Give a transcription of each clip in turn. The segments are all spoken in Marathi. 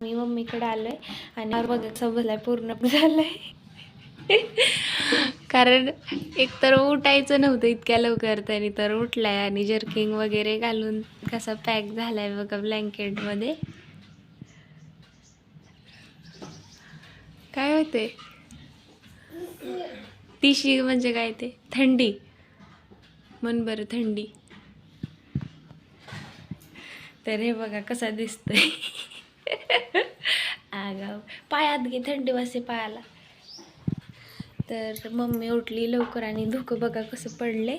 मी मम्मीकडे आलोय आणि बघा सबला पूर्ण झालंय कारण एकतर उठायचं नव्हतं इतक्या लवकर, तरी तर उठलाय आणि जर्किंग वगैरे घालून कसा पॅक झालाय बघा ब्लँकेट मध्ये. काय होते तिशी म्हणजे काय ते थंडी म्हण बरं, थंडी. तर हे बघा कसा दिसतोय आगाव, पायात घे थंडी वाजते पायाला. तर मम्मी उठली लवकर आणि धुकं बघा कसं पडले.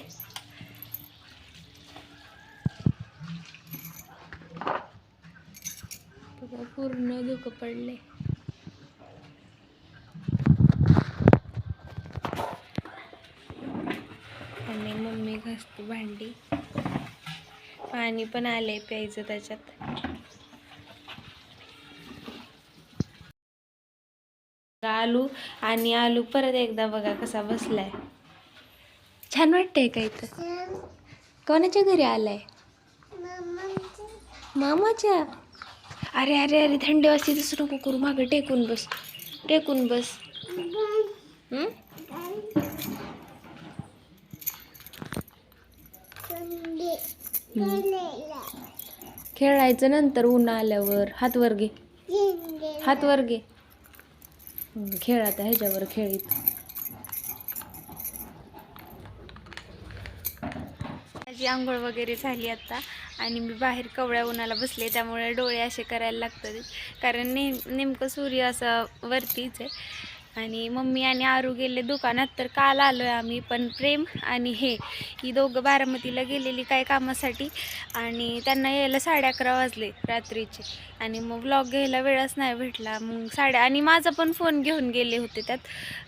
बघा पूर्ण धुकं पडले. आणि मम्मी घासते भांडी, पाणी पण आले प्यायचं त्याच्यात. आलू आणि आलू परत एकदा बघा कसा बसलाय. छान वाटतंय का इथं? कोणाच्या घरी आलाय? मामाच्या. अरे अरे अरे थंडी वाजते तसं नको करू, मागं टेकून बस, टेकून बस. खेळायचं नंतर ऊन आल्यावर. हात वर घे, हात वर घे. खेळात ह्याच्यावर खेळीत. माझी आंघोळ वगैरे झाली आता आणि मी बाहेर कवळ्या उन्हाला बसले, त्यामुळे डोळे असे करायला लागतात कारण नेमकं सूर्य असं वरतीच आहे. आणि मम्मी आणि आरू गेले दुकानात, तर काल आलोय आम्ही. पण प्रेम आणि ही दोघं बारामतीला गेलेली काय कामासाठी आणि त्यांना यायला 11:30 वाजले रात्रीचे. आणि मग व्लॉग घ्यायला वेळच नाही भेटला. मग आणि माझा पण फोन घेऊन गेले होते त्यात,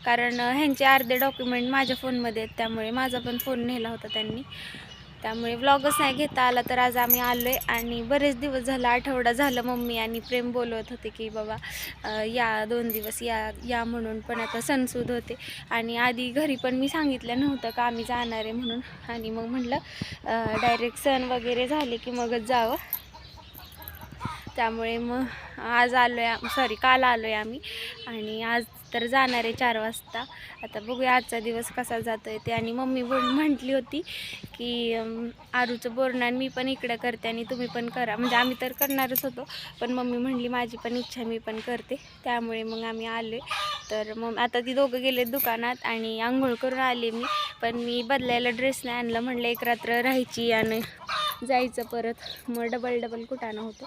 कारण ह्यांचे अर्धे डॉक्युमेंट माझ्या फोनमध्ये आहेत, त्यामुळे माझा पण फोन नेला होता त्यांनी, त्यामुळे व्लॉगच नाही घेता आला. तर आज आम्ही आलोय आणि बरेच दिवस झाला, आठवडा झालं मम्मी आणि प्रेम बोलवत होते की बाबा या 2 दिवस या म्हणून. पण आता सणसूद होते आणि आधी घरी पण मी सांगितलं नव्हतं का आम्ही जाणार आहे म्हणून. आणि मग म्हटलं डायरेक्ट सण वगैरे झाले की मगच जावं. त्यामुळे मग आज आलोय, काल आलोय आम्ही आणि आज तर जाणार आहे 4 वाजता. आता बघूया आजचा दिवस कसा जातोय ते. आणि मम्मी म्हटली होती की आरूचं बोरनान मी पण इकडे करते आणि तुम्ही पण करा, म्हणजे आम्ही तर करणारच होतो, पण मम्मी म्हणली माझी पण इच्छा मी पण करते, त्यामुळे मग आम्ही आलोय. तर मग आता ती दोघं गेले दुकानात आणि आंघोळ करून आले मी, पण मी बदलायला ड्रेस नाही आणला. म्हणलं एक रात्र राहायची आणि जायचं परत, मग डबल कुटाणा होतो,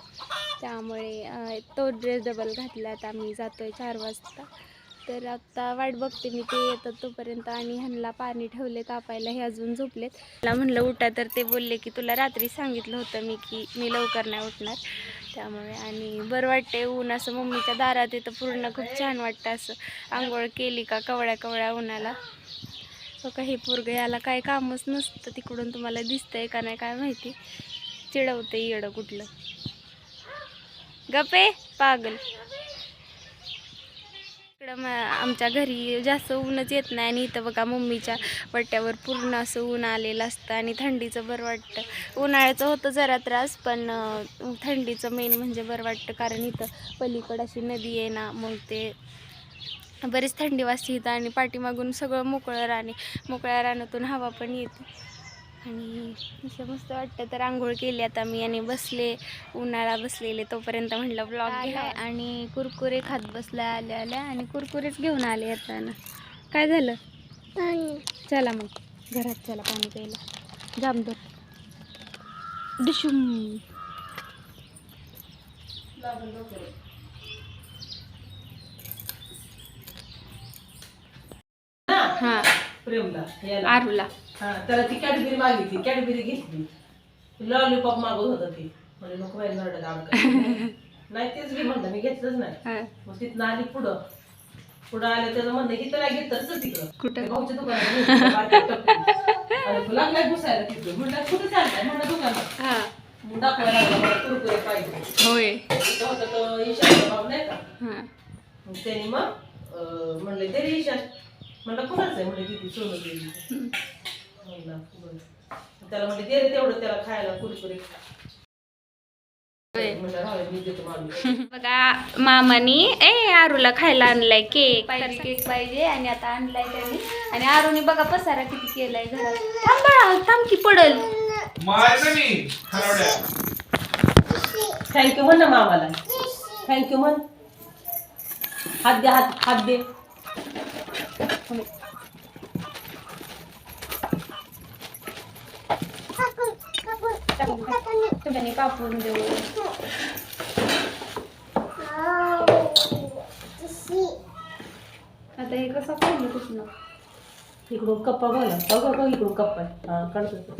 त्यामुळे तो ड्रेस डबल घातला. आता आम्ही जातोय 4 वाजता. तर आता वाट बघते मी ते येतात तोपर्यंत. आणि ह्यांना पाणी ठेवले तापायला, हे अजून झोपलेत. मला म्हणलं उठा, तर ते बोलले की तुला रात्री सांगितलं होतं मी की मी लवकर नाही उठणार, त्यामुळे. आणि बरं वाटते ऊन असं मम्मीच्या दारात येतं पूर्ण, खूप छान वाटतं असं. आंघोळ केली का कवळ्या उन्हाला. हो का, हे पोरगं याला काय कामच नसतं, तिकडून तुम्हाला दिसतंय का नाही काय माहिती, चिडवते येडं कुठलं. गप्पे पागल. इकडं आमच्या घरी जास्त ऊनच येत नाही आणि इथं बघा मम्मीच्या पट्ट्यावर पूर्ण असं ऊन आलेलं असतं आणि थंडीचं बरं वाटतं. उन्हाळ्याचं होतं जरा त्रास, पण थंडीचं मेन म्हणजे बरं वाटतं, कारण इथं पलीकडं अशी नदी आहे ना, मग ते बरीच थंडी वाजते इथं. आणि पाठीमागून सगळं मोकळ्या रानातून हवा पण येते आणि असं मस्त वाटतं. तर आंघोळ केली आता मी आणि उन्हाळा बसलेले, तोपर्यंत म्हटलं ब्लॉग घ्या. आणि कुरकुरे खात बसल्या आल्या आणि कुरकुरेच घेऊन आले येताना. काय झालं? चला मग घरात चला पाणी प्यायला. जामदर डिशूम. हा आरूला त्याला ती कॅडबरी मागितली, कॅडबरी घेतली. लॉलीपॉप मागत होता ती, म्हणजे नको बाई नरडत आमका नाही, तेच घे म्हणलं, मी घेतलंच नाही. मग तिथनं आली पुढं आलं, त्याचं म्हणणं की त्याला घेतलं तिकडं कुठं भाऊच्या दुकानात लागलाय घुसायला तिकडं. म्हणलं कुठं चाललाय? म्हणलं दुकानात. दाखवायला लागला मला कुरकुरे पाहिजे. होय, तिथं होतं तो ईशाचा भाऊ नाही का, मग त्यांनी मग म्हणले ते ईशा. म्हणलं कुणाच आहे? म्हणजे किती सोनं गेली. त्याला म्हणजे दे रे तेवढं त्याला खायला कुरकुरे. म्हणलं राहू दे, मी देतो मामी. बघा मामानी आरूला खायला आणलाय केक पाहिजे आणि आता आणलाय त्यांनी. आणि आरूने बघा पसारा किती केलाय घरात. थांब बाळा, थांब की पडल. थँक्यू म्हण ना मामाला. थँक्यू म्हण. हात दे, हात दे. तुम्ही कापून देऊ. आता हे कसं पाहिजे कुठनं इकडून कप्पा बोला. बघ इकडून कप्पा आहे. हा काढतो.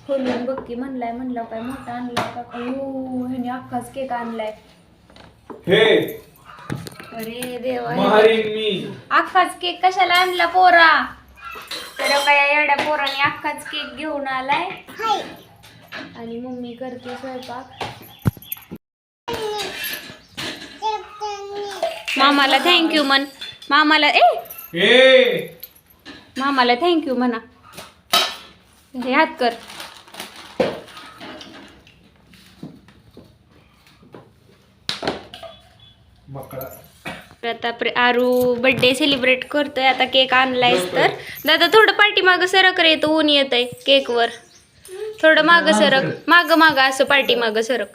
खोलून बघ की. म्हणलं काय मोठा आणलाय का? अयो, ह्याने अख्खाच केक आणलाय. अरे देवा, अख्खाच केक कशाला आणला पोरा? तर काय एवढ्या पोराने अख्खाच केक घेऊन आलाय. आणि मम्मी करते स्वयंपाक. मामाला थँक्यू म्हण. मामाला मामाला थँक्यू म्हणा. हे हात कर. आता आरू बर्थडे सेलिब्रेट करतोय. आता केक आणलायस तर दादा थोडं पाठीमागं सरक रे, तो ऊन येत आहे केकवर. थोडं मागं सरक, मागं असं पाठीमागं सरक.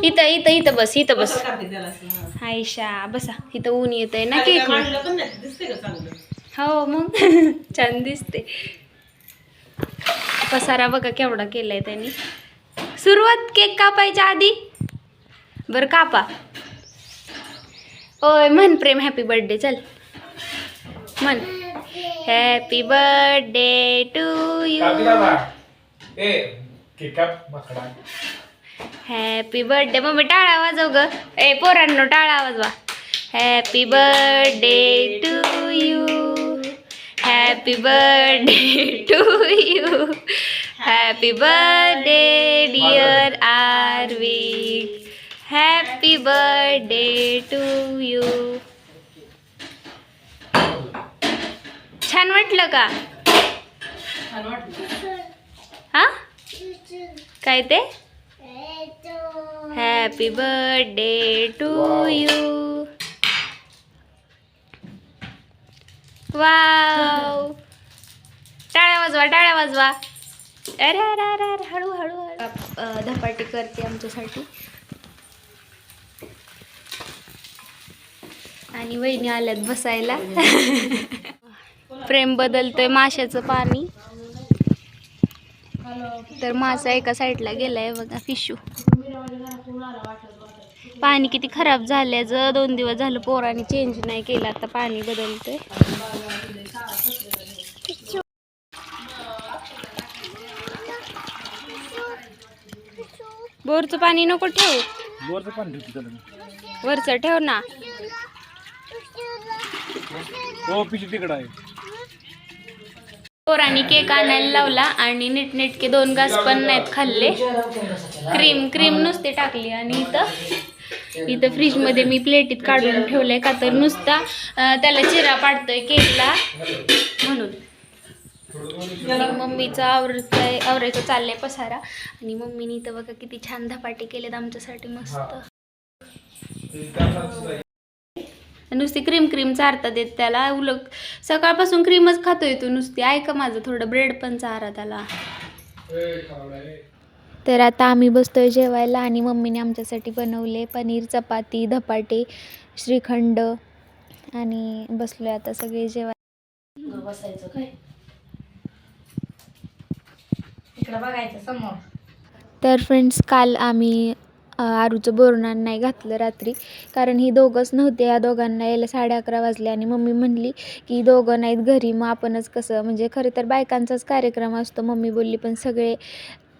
इथं बस. आयशा बसा. इथं ऊन येत आहे ना केकवर. हो मग छान दिसते. पसारा बघा केवढा केलाय त्यांनी. सुरुवात केक कापायच्या आधी. बरं कापा. ओय म्हण प्रेम हॅपी बर्थडे. चल म्हण. Happy birthday to you. Happy birthday. Mummy टाळा वाजव ग. पोरांनो टाळा वाजवा. Happy birthday to you. Happy birthday to you. Happy birthday dear Aarvi. Happy birthday to you. छान वाटलं का? हा काय ते? Happy birthday to you. Wow. टाळ्या वाजवा. अरे हळू धपाटी करते आमच्यासाठी. आणि वहिनी आल्यात बसायला. प्रेम बदलतोय माशाचं पाणी. तर मासा एका साईडला गेलाय बघा. फिशू. पाणी किती खराब झालंय. 2 दिवस झालं पोरांनी चेंज नाही केलं. आता पाणी बदलतंय. बोरचं पाणी नको ठेवू. वरचं ठेव ना. पोरांनी केक आणायला लावला आणि नीटनेटके 2 घास पण नाहीत खाल्ले. क्रीम नुसते टाकली. आणि इथं फ्रीजमध्ये मी प्लेटीत काढून ठेवलंय का तर नुसता त्याला चिरा पाडतोय केकला म्हणून. मम्मीचा आवरायचं चाललंय पसारा. आणि मम्मीने इथं बघा किती छान धपाटे केलेत आमच्यासाठी मस्त. नुसती क्रीम चारता देत त्याला. सकाळपासून क्रीमच खातोय तू नुसती. ऐका माझं, थोडं ब्रेड पण चारा त्याला. तर आता आम्ही बसतोय जेवायला. आणि मम्मीने आमच्यासाठी बनवले पनीर, चपाती, धपाटे, श्रीखंड. आणि बसलोय आता सगळे जेवायला. बसायचं काय इकडं बघायचं समोर. तर फ्रेंड्स, काल आम्ही आरूचं बोरनान नाही घातलं रात्री. कारण ही दोघंच नव्हते. या दोघांना यायला 11:30 वाजले. आणि मम्मी म्हणली की दोघं नाहीत घरी, मग आपणच कसं. म्हणजे खरं तर बायकांचाच कार्यक्रम असतो. मम्मी बोलली पण सगळे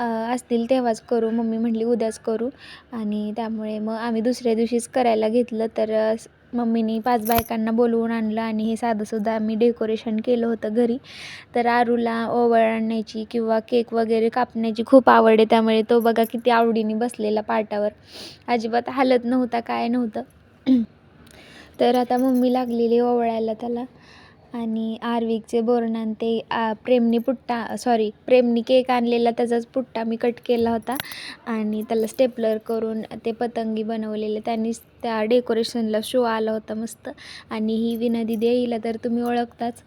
असतील तेव्हाच करू. मम्मी म्हटली उद्याच करू. आणि त्यामुळे मग आम्ही दुसऱ्या दिवशीच करायला घेतलं. तर मम्मीने 5 बायकांना बोलवून आणलं. आणि हे साधंसुद्धा आम्ही डेकोरेशन केलं होतं घरी. तर आरूला ओवळ आणण्याची किंवा केक वगैरे कापण्याची खूप आवड आहे. त्यामुळे तो बघा किती आवडीने बसलेला पाटावर. अजिबात हालत नव्हता, काय नव्हतं. तर आता मम्मी लागलेली ओवळायला त्याला. आणि आर्विकचे बोरनान ते प्रेमनी केक आणलेला त्याचाच पुट्टा मी कट केला होता आणि त्याला स्टेपलर करून ते पतंगी बनवलेले. त्यांनी त्या डेकोरेशनला शो आला होता मस्त. आणि ही विना दिदी हिला तर तुम्ही ओळखताच.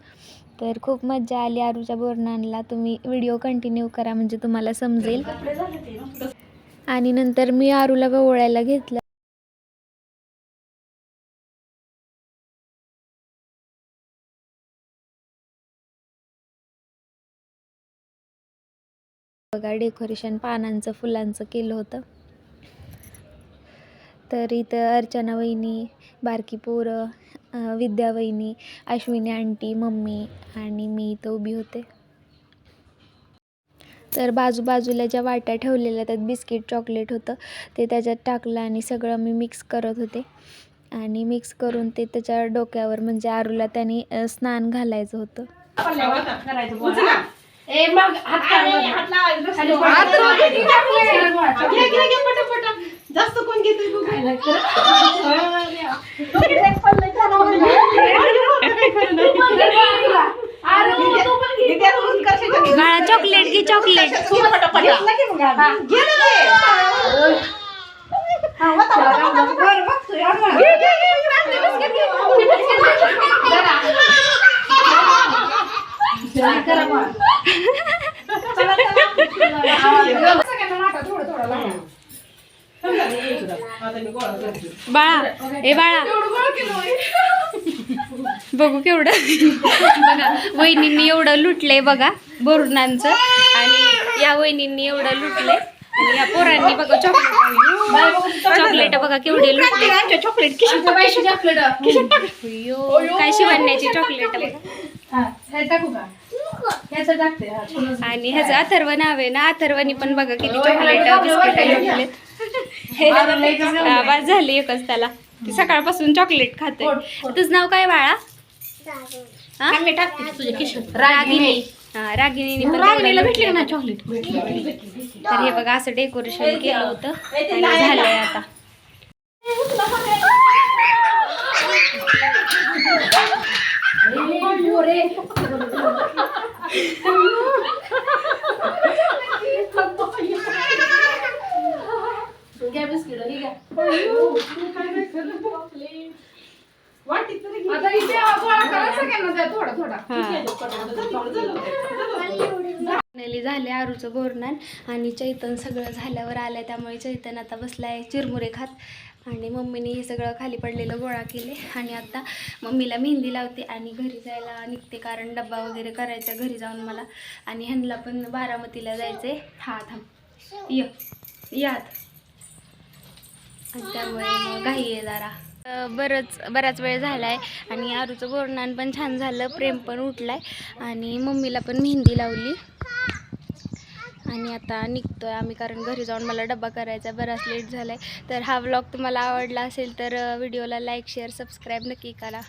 तर खूप मजा आली आरूच्या बोरनानला. तुम्ही व्हिडिओ कंटिन्यू करा म्हणजे तुम्हाला समजेल. आणि नंतर मी आरूला गवळायला घेतलं. बघा डेकोरेशन पानांचं फुलांचं केलं होतं. तर इथं अर्चना वहिनी, बारकी पोरं, विद्या वहिनी, अश्विनी आंटी, मम्मी आणि मी इथं उभी होते. तर बाजूला ज्या वाट्या ठेवलेल्या त्यात बिस्किट चॉकलेट होतं ते त्याच्यात टाकलं आणि सगळं मी मिक्स करत होते. आणि मिक्स करून ते त्याच्या डोक्यावर म्हणजे आरूला त्याने स्नान घालायचं होतं. जास्त कोण घेते बाळा चॉकलेट घे चॉकलेट. बाळा ए बाळा बघू केवढं. बघा वहिनींनी एवढं लुटलंय बघा बोरनांचं आणि या वहिनींनी एवढं लुटलंय आणि या पोरांनी बघा चॉकलेट बघा केवढे लुटले. काय शिवण्याची चॉकलेट बघा. आणि ह्याचं अथर्व नाव आहे ना. अथर्वनी पण बघा किती चॉकलेट बिस्किट आवाज झाली एकच त्याला. ती सकाळपासून चॉकलेट खाते. तुझं नाव काय बाळा? रागिनी. रागिनी भेटले ना चॉकलेट. तर हे बघा असं डेकोरेशन केलं होतं आणि झालंय आता. झाले आरूचं बोरनान आणि चैतन सगळं झाल्यावर आलंय त्यामुळे चैतन आता बसलाय चिरमुरे खात. आणि मम्मीने हे सगळं खाली पडलेलं गोळा केले आणि आता मम्मीला मेहंदी लावते आणि घरी जायला निघते कारण डब्बा वगैरे करायचा घरी जाऊन मला. आणि ह्यांना पण बारामतीला जायचंय. हा थांब यात आणि त्यामुळे मग घाई आहे जरा. बराच वेळ झाला आहे आणि आरूचं बोरनान पण छान झालं. प्रेम पण उठलाय आणि मम्मीला पण मेहंदी लावली आणि आता निघतोय आम्ही कारण घरी जाऊन मला डब्बा करायचा. बराच लेट झालाय. तर हा व्लॉग तुम्हाला आवडला असेल तर व्हिडिओला लाईक शेअर सबस्क्राईब नक्की करा.